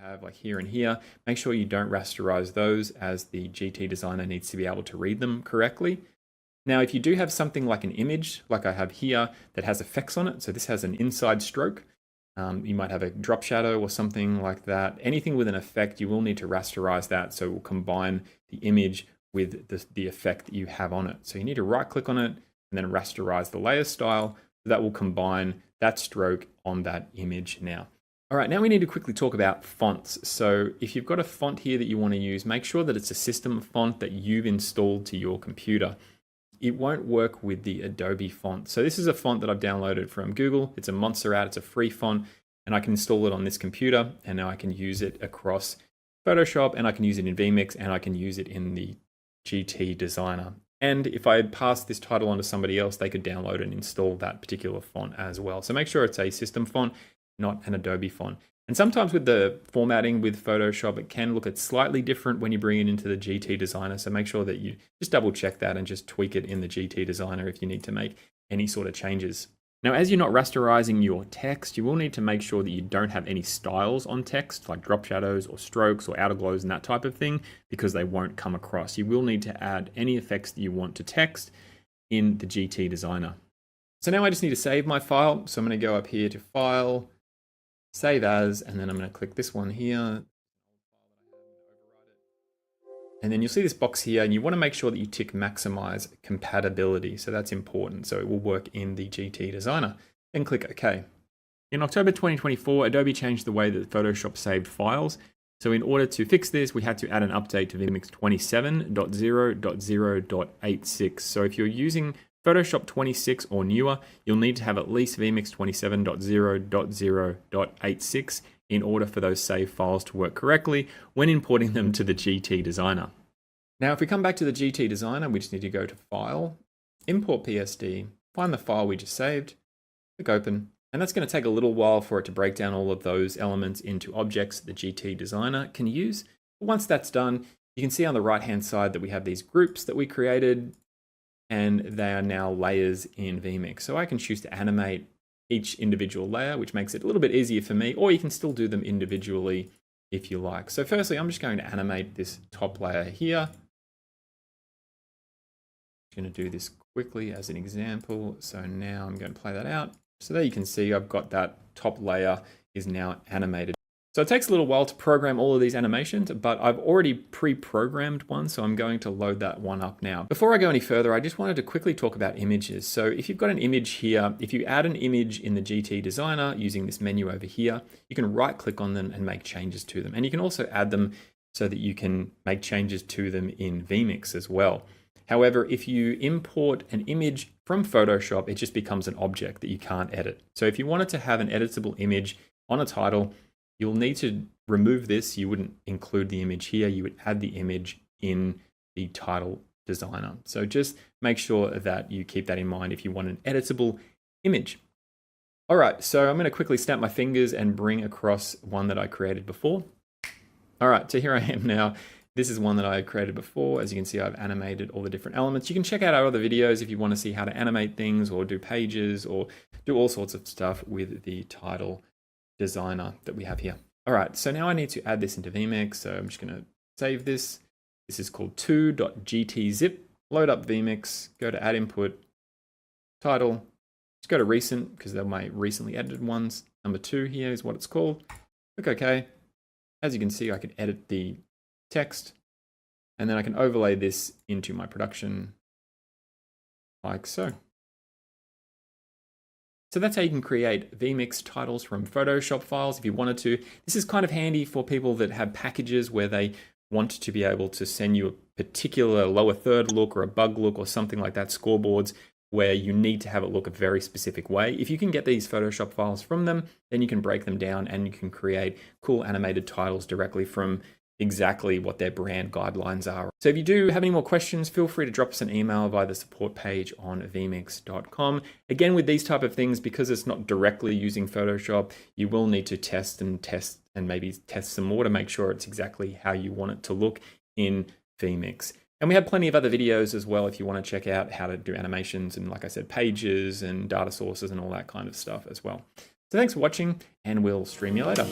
have like here and here, make sure you don't rasterize those, as the GT designer needs to be able to read them correctly. Now, if you do have something like an image, like I have here, that has effects on it, so this has an inside stroke, you might have a drop shadow or something like that. Anything with an effect, you will need to rasterize that, so it will combine the image with the effect that you have on it. So you need to right click on it and then rasterize the layer style. That will combine that stroke on that image now. All right, now we need to quickly talk about fonts. So if you've got a font here that you want to use, make sure that it's a system font that you've installed to your computer. It won't work with the Adobe font. So this is a font that I've downloaded from Google. It's a Montserrat, it's a free font, and I can install it on this computer, and now I can use it across Photoshop, and I can use it in vMix, and I can use it in the GT designer. And if I pass this title on to somebody else, they could download and install that particular font as well. So make sure it's a system font, not an Adobe font. And sometimes with the formatting with Photoshop, it can look slightly different when you bring it into the GT designer. So make sure that you just double check that and just tweak it in the GT designer if you need to make any sort of changes. Now, as you're not rasterizing your text, you will need to make sure that you don't have any styles on text, like drop shadows or strokes or outer glows and that type of thing, because they won't come across. You will need to add any effects that you want to text in the GT designer. So now I just need to save my file. So I'm going to go up here to File, Save As, and then I'm going to click this one here. And then you'll see this box here, and you want to make sure that you tick Maximize Compatibility. So that's important. So it will work in the GT designer. Then click OK. In October 2024, Adobe changed the way that Photoshop saved files. So in order to fix this, we had to add an update to vMix 27.0.0.86. So if you're using Photoshop 26 or newer, you'll need to have at least vMix 27.0.0.86 in order for those save files to work correctly when importing them to the GT designer. Now, if we come back to the GT designer, we just need to go to File, Import PSD, find the file we just saved, click Open, and that's going to take a little while for it to break down all of those elements into objects the GT designer can use. But once that's done, you can see on the right-hand side that we have these groups that we created, and they are now layers in vMix. So I can choose to animate each individual layer, which makes it a little bit easier for me, or you can still do them individually if you like. So firstly, I'm just going to animate this top layer here. I'm going to do this quickly as an example. So now I'm going to play that out. So there you can see I've got that top layer is now animated. So it takes a little while to program all of these animations, but I've already pre-programmed one, so I'm going to load that one up now. Before I go any further, I just wanted to quickly talk about images. So if you've got an image here, if you add an image in the GT designer using this menu over here, you can right click on them and make changes to them. And you can also add them so that you can make changes to them in vMix as well. However, if you import an image from Photoshop, it just becomes an object that you can't edit. So if you wanted to have an editable image on a title, you'll need to remove this. You wouldn't include the image here. You would add the image in the title designer. So just make sure that you keep that in mind if you want an editable image. All right, so I'm going to quickly snap my fingers and bring across one that I created before. All right, so here I am now. This is one that I created before. As you can see, I've animated all the different elements. You can check out our other videos if you want to see how to animate things or do pages or do all sorts of stuff with the title designer that we have here. All right, so now I need to add this into vMix. So I'm just going to save this. This is called 2.gtzip. Load up vMix, go to add input, title, just go to recent because they're my recently edited ones. Number 2 here is what it's called. Click OK. As you can see, I can edit the text and then I can overlay this into my production like so. So that's how you can create vMix titles from Photoshop files if you wanted to. This is kind of handy for people that have packages where they want to be able to send you a particular lower third look or a bug look or something like that, scoreboards, where you need to have it look a very specific way. If you can get these Photoshop files from them, then you can break them down and you can create cool animated titles directly from exactly what their brand guidelines are. So if you do have any more questions, feel free to drop us an email via the support page on vmix.com. Again, with these type of things, because it's not directly using Photoshop, you will need to test and maybe test some more to make sure it's exactly how you want it to look in vMix. And we have plenty of other videos as well if you want to check out how to do animations and, like I said, pages and data sources and all that kind of stuff as well. So thanks for watching, and we'll stream you later.